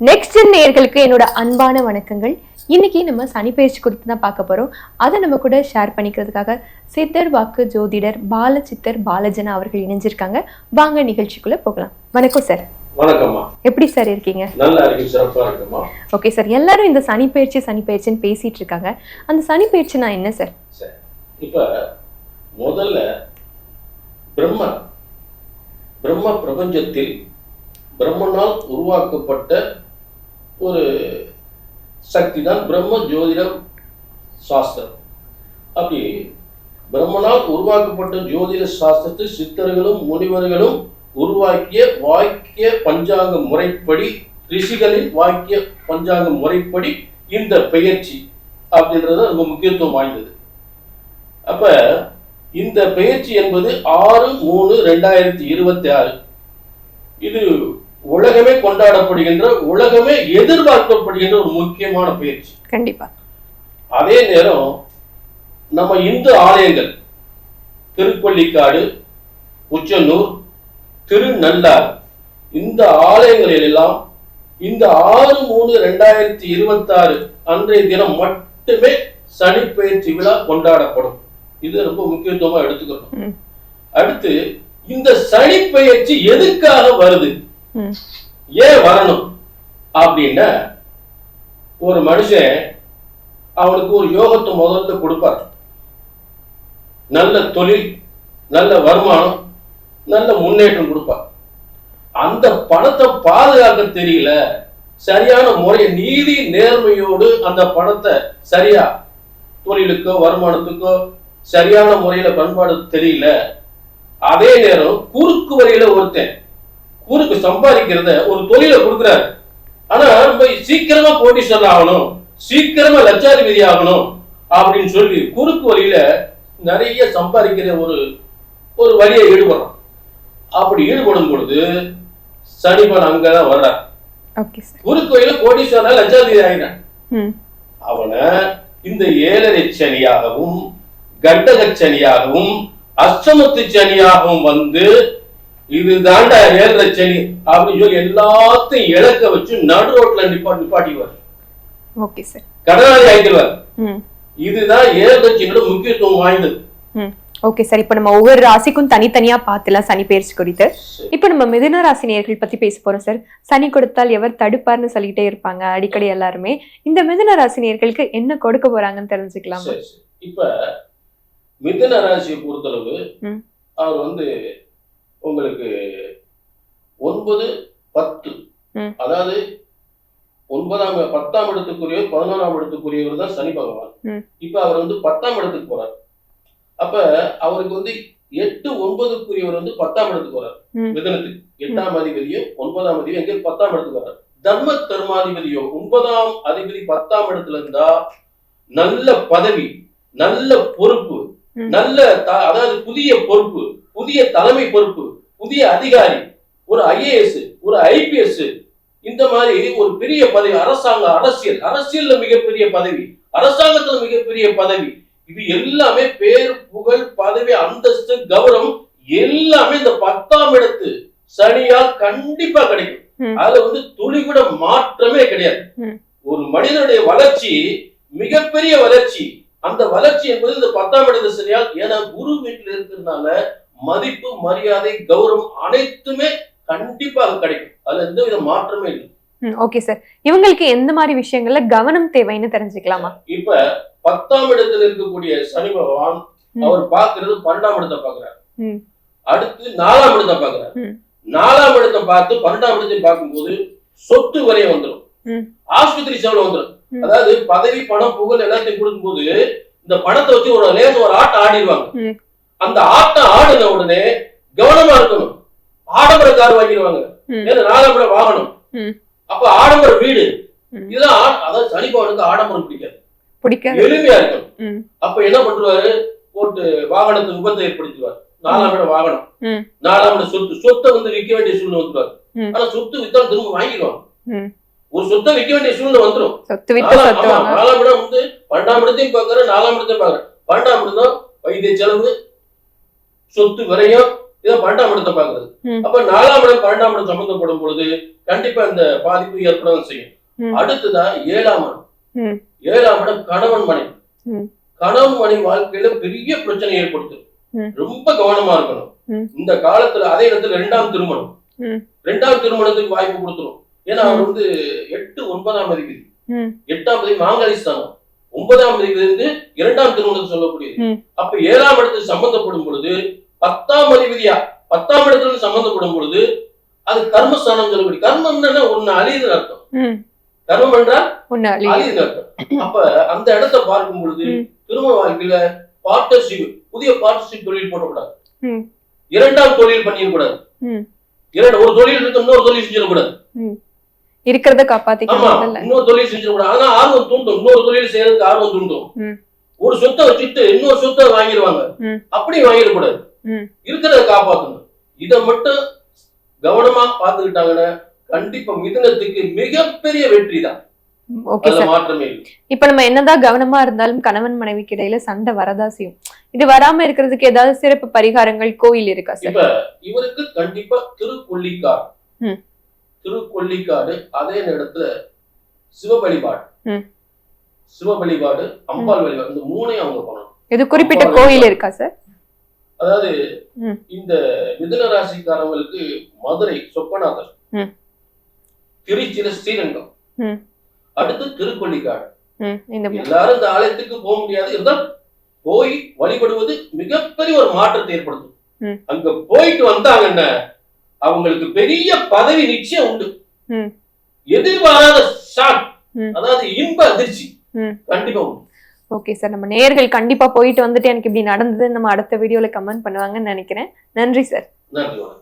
Next நேயர்களுக்கு என்னோட அன்பான வணக்கங்கள். இன்னைக்கு நம்ம சனி பயிற்சி குறித்து தான் பார்க்க போறோம். அதை நம்ம கூட ஷேர் பண்ணிக்கிறதுக்காக சித்தர் வாக்கு ஜோதிடர் பாலசித்தர் பாலஜனா அவர்கள் இணைஞ்சிருக்காங்க. வாங்க நிகழ்ச்சிக்குள்ள போகலாம். வணக்கம் சார். வணக்கம்மா. எப்படி சார் இருக்கீங்க? நல்லா இருக்கு, சிறப்பா இருக்குமா. Okay sir. எல்லாரும் இந்த சனி பயிற்சின்னு பேசிட்டு இருக்காங்க. அந்த சனி பயிற்சினா என்ன சார்? இப்ப முதல்ல பிரம்ம பிரபஞ்சத்தில் பிரம்மனால் உருவாக்கப்பட்ட ஒரு சக்தி தான் பிரம்ம ஜோதிடம் சாஸ்திரம். அப்படி பிரம்மனால் உருவாக்கப்பட்ட ஜோதிட சாஸ்திரத்தை சித்தர்களும் முனிவர்களும் உருவாக்கிய வாக்கிய பஞ்சாங்க முறைப்படி, ரிஷிகளின் வாக்கிய பஞ்சாங்க முறைப்படி இந்த பெயர்ச்சி அப்படின்றது ரொம்ப முக்கியத்துவம் வாய்ந்தது. அப்ப இந்த பெயர்ச்சி என்பது 6/3/2026 இது உலகமே கொண்டாடப்படுகின்ற, உலகமே எதிர்பார்க்கப்படுகின்ற ஒரு முக்கியமான பயிற்சி. கண்டிப்பா. அதே நேரம் நம்ம இந்து ஆலயங்கள் திருப்பள்ளிக்காடு, உச்சனூர், திருநள்ளார் இந்த ஆலயங்களில் எல்லாம் இந்த 6/3/2026 அன்றைய தினம் மட்டுமே சனி பயிற்சி விழா கொண்டாடப்படும். இது ரொம்ப முக்கியத்துவமா எடுத்துக்கணும். அடுத்து இந்த சனி பயிற்சி எதுக்காக வருது, ஏன் வரணும் அப்படின்னா, ஒரு மனுஷன் அவனுக்கு ஒரு யோகத்தை முதல்ல கொடுப்பார். நல்ல தொழில், நல்ல வருமானம், நல்ல முன்னேற்றம் கொடுப்பார். அந்த பணத்தை பாதுகாக்க தெரியல, சரியான முறை நீதி நேர்மையோடு அந்த பணத்தை சரியா தொழிலுக்கோ வருமானத்துக்கோ சரியான முறையில பண்பாடு தெரியல. அதே நேரம் குறுக்கு வழியில ஒருத்தன் குறுக்கு சம்பாதிக்கிறத ஒரு தொழில கொடுக்குறாரு. ஆனா ரொம்ப சீக்கிரமா கோடீஸ்வரர் ஆகணும், சீக்கிரமா லட்சாதிபதி ஆகணும் அப்படின்னு சொல்லி குறுக்கு வழியில நிறைய சம்பாதிக்கிற ஒரு வழியை ஈடுபடுறான். அப்படி ஈடுபடும் பொழுது சனிபன் அங்கதான் வர்றார். குறுக்கு வழியில கோடீஸ்வரர் லட்சாதிபதி ஆகிறான். அவனை இந்த 7.5 சனியாகவும் கண்டக சனியாகவும் அஷ்டமத்து சனியாகவும் வந்து இதுதாண்டா 7.5 சனி அப்படின்னு சொல்லி எல்லாத்தையும் இழக்க வச்சு நடு ரோட்ல நிப்பாட்டிடுவார். கடனாளி ஆகிடுவார். இதுதான் 7.5 சனியோட முக்கியத்துவம் வாய்ந்தது. Okay sir. இப்ப நம்ம ஒவ்வொரு ராசிக்கும் தனித்தனியா பார்த்துலாம் சனி பயிற்சி குறித்து. இப்ப நம்ம மிதுன ராசி நேயர்கள் பத்தி பேச போறோம் சார். சனி கொடுத்தால் எவர் தடுப்பார்னு சொல்லிட்டே இருப்பாங்க அடிக்கடி எல்லாருமே. இந்த மிதுன ராசி நேயர்களுக்கு என்ன கொடுக்க போறாங்கன்னு தெரிஞ்சுக்கலாம். இப்ப மிதுன ராசியை பொறுத்தளவு அவர் உங்களுக்கு 9, 10 அதாவது 9ஆம் 10ஆம் இடத்துக்குரியவர் 11ஆம் இடத்துக்குரியவர் தான் சனி பகவான். இப்ப அவர் 10ஆம் இடத்துக்கு போறார். அப்ப அவருக்கு 8, 9க்குரியவர் 10ஆம் இடத்துக்கு வர்றார். மிதுனத்துக்கு 8ஆம் அதிபதியும் 9ஆம் அதிபதியும் எங்க 10ஆம் இடத்துக்கு வர்றார். தர்ம கர்மாதிபதியோ 9ஆம் அதிபதி 10ஆம் இடத்துல இருந்தா நல்ல பதவி, நல்ல பொறுப்பு, நல்ல அதாவது புதிய பொறுப்பு, புதிய தலைமை பொறுப்பு, புதிய அதிகாரி, ஒரு IAS, ஒரு IPS, இந்த மாதிரி ஒரு பெரிய பதவி, அரசாங்க அரசியல்ல மிகப்பெரிய பதவி, அரசாங்கத்துல மிகப்பெரிய பதவி, இது எல்லாமே பேர், புகழ், பதவி, அந்தஸ்து, கௌரவம் எல்லாமே இந்த 10ஆம் இடத்து சனியால் கண்டிப்பா கிடைக்கும். அதுல துளி கூட மாற்றமே கிடையாது. ஒரு மனிதனுடைய வளர்ச்சி மிகப்பெரிய வளர்ச்சி. அந்த வளர்ச்சி என்பது இந்த 10ஆம் இடத்து சனியால். ஏன்னா குரு வீட்டில் இருக்கிறதுனால மதிப்பு, மரியாதை, கௌரவம் அனைத்துமே கண்டிப்பாக கிடைக்கும். அதுல எந்த வித மாற்றமே இல்லை. Okay sir. இவங்களுக்கு எந்த மாதிரி விஷயங்கள்ல கவனம் தேவைன்னு தெரிஞ்சுக்கலாமா? இப்ப 10ஆம் இடத்துல இருக்கக்கூடிய சனி பகவான் அவர் பாக்குறது 12ஆம் இடத்தை பாக்குறாரு. அடுத்து 4ஆம் இடத்தை பாக்குறாரு. 4ஆம் இடத்தை பார்த்து 12ஆம் இடத்தை பார்க்கும்போது சொத்து வரைய வந்துடும், ஆஸ்பத்திரி செலவு வந்துடும். அதாவது பதவி, பணம், புகழ் எல்லாத்தையும் கொடுக்கும் போது இந்த பணத்தை வச்சு ஒரு ஆட்டம் ஆடிடுவாங்க. அந்த ஆட்டம் ஆடுன உடனே கவனமா இருக்கணும். ஆடம்பர கார் வாங்கிடுவாங்க, 4ஆம் இடம் வாகனம், அப்ப ஆடம்பர வீடு, இதெல்லாம். அதாவது சனி பகவானுக்கு ஆடம்பரம் பிடிக்காது, எளிமையா இருக்கணும். அப்ப என்ன பண்றாரு, போட்டு வாகனத்தை விபத்தை ஏற்படுத்துவார். 4ஆம் இடம் வாகனம், 4ஆம் இடம் சொத்தை விற்க வேண்டிய சூழ்நிலை வந்துருவாரு. ஆனா சொத்து வித்தா திரும்ப வாங்கிடுவாங்க. ஒரு சொத்தை விற்க வேண்டிய சூழ்நிலை வந்துடும். 4ஆம் இடம் 12ஆம் இடத்தையும் பாக்குற, 4ஆம் இடத்தையும் பாக்குற. 12ஆம் இடம் வைத்திய செலவு, சொத்து விரயம், இதான் 12ஆம் இடத்தை பாக்குறது. ம். அப்ப 4ஆம் இடம் 12ஆம் இடம் சம்பந்தப்படும் பொழுது கண்டிப்பா இந்த பாதிப்பு ஏற்படவும் செய்யும். ம். அடுத்துதான் 7ஆம் இடம். ம். 7ஆம் இடம் கணவன் மனைவி. ம். கணவன் மனைவி வாழ்க்கையில பெரிய பிரச்சனை ஏற்படுத்தும். ம். ரொம்ப கவனமா இருக்கணும். ம். இந்த காலத்துல அதே இடத்துல 2ஆம் திருமணம். ம். 2ஆம் திருமணத்துக்கு வாய்ப்பு கொடுத்துரும். ஏன்னா அவர் வந்து 8 9ஆம் அதிபதி. ம். 8ஆம் அதிபதி மாங்கலிஸ்தானம். 9ஆம் அதிபதி வந்து 2ஆம் திருமணத்தை சொல்லக்கூடியது. ம். அப்ப 7ஆம் இடத்துக்கு சம்பந்தப்படும் பொழுது 10ஆம் அதிபதியா 10ஆம் இடத்துல சம்பந்தப்படும் பொழுது அது கர்மஸ்தானம் சொல்லக்கூடிய. கர்மம் என்னன்னா ஒண்ணு அழியுதுன்னு அர்த்தம். ம். கர்மம் என்றால் ஒண்ணு அழியுதுன்னு அர்த்தம். அப்ப அந்த இடத்தை பார்க்கும் பொழுது ம். திருமண வாழ்க்கையில பார்ட்னர்ஷிப், புதிய பார்ட்னர்ஷிப் தொழில் போடக்கூடாது. ம். 2ஆம் தொழில் பண்ணிடக்கூடாது. ம். ஒரு தொழில் இருக்கு, இன்னொரு தொழில் செஞ்சிடக்கூடாது. இருக்கிறத ஆமா, காப்பாத்திக்கணும். இன்னொரு தொழில் செஞ்சிடக்கூடாது. ஆனா ஆர்வம் தூண்டும், இன்னொரு தொழில் செய்யறதுக்கு ஆர்வம் தூண்டும். ம். ஒரு சொத்தை வச்சுட்டு இன்னொரு சொத்தை வாங்கிடுவாங்க. ம். அப்படி வாங்கிடக்கூடாது. ம். இருக்கிறத காப்பாற்றணும். இதை மட்டும் கவனமா பார்த்துக்கிட்டாங்கன்னா கண்டிப்பா மிதுனத்துக்கு மிகப்பெரிய வெற்றி தான். ஓகே அதுல சார். மாற்றமே இல்லை. இப்ப நம்ம என்னதான் கவனமா இருந்தாலும் கணவன் மனைவிக்கு இடையில சண்டை வரதா செய்யும். இது வராம இருக்கிறதுக்கு ஏதாவது சிறப்பு பரிகாரங்கள் கோயில் இருக்கா சார்? இப்ப இவருக்கு கண்டிப்பா திருக்கொள்ளிக்காடு. ம். திருக்கொள்ளிக்காடு, அதே நேரத்துல சிவ வழிபாடு. ம். சிவ வழிபாடு, அம்பாள் வழிபாடு, இந்த மூணையும் அவங்க பண்ணணும். இது குறிப்பிட்ட கோயில் இருக்கா சார்? அதாவது ம். இந்த மிதுன ராசிக்காரங்களுக்கு மதுரை சொப்பநாதர், ம். திருச்சியில ஸ்ரீரங்கம், ம். அடுத்து திருக்கொள்ளிக்காடு. இந்த எல்லாரும் இந்த ஆலயத்துக்கு போக முடியாது, இருந்தால் போய் வழிபடுவது மிகப்பெரிய ஒரு மாற்றத்தை ஏற்படுத்தும். ம். அங்க போயிட்டு வந்தாங்கன்னா அவங்களுக்கு பெரிய பதவி நிச்சயம் உண்டு. ம். எதிர்பாராத ஷாக், ம். அதாவது இன்ப அதிர்ச்சி ம். கண்டிப்பா உண்டு. ஓகே சார், நம்ம நேயர்கள் கண்டிப்பா போயிட்டு வந்துட்டு எனக்கு இப்படி நடந்தது நம்ம அடுத்த வீடியோல கமெண்ட் பண்ணுவாங்கன்னு நினைக்கிறேன். நன்றி சார். நன்றி.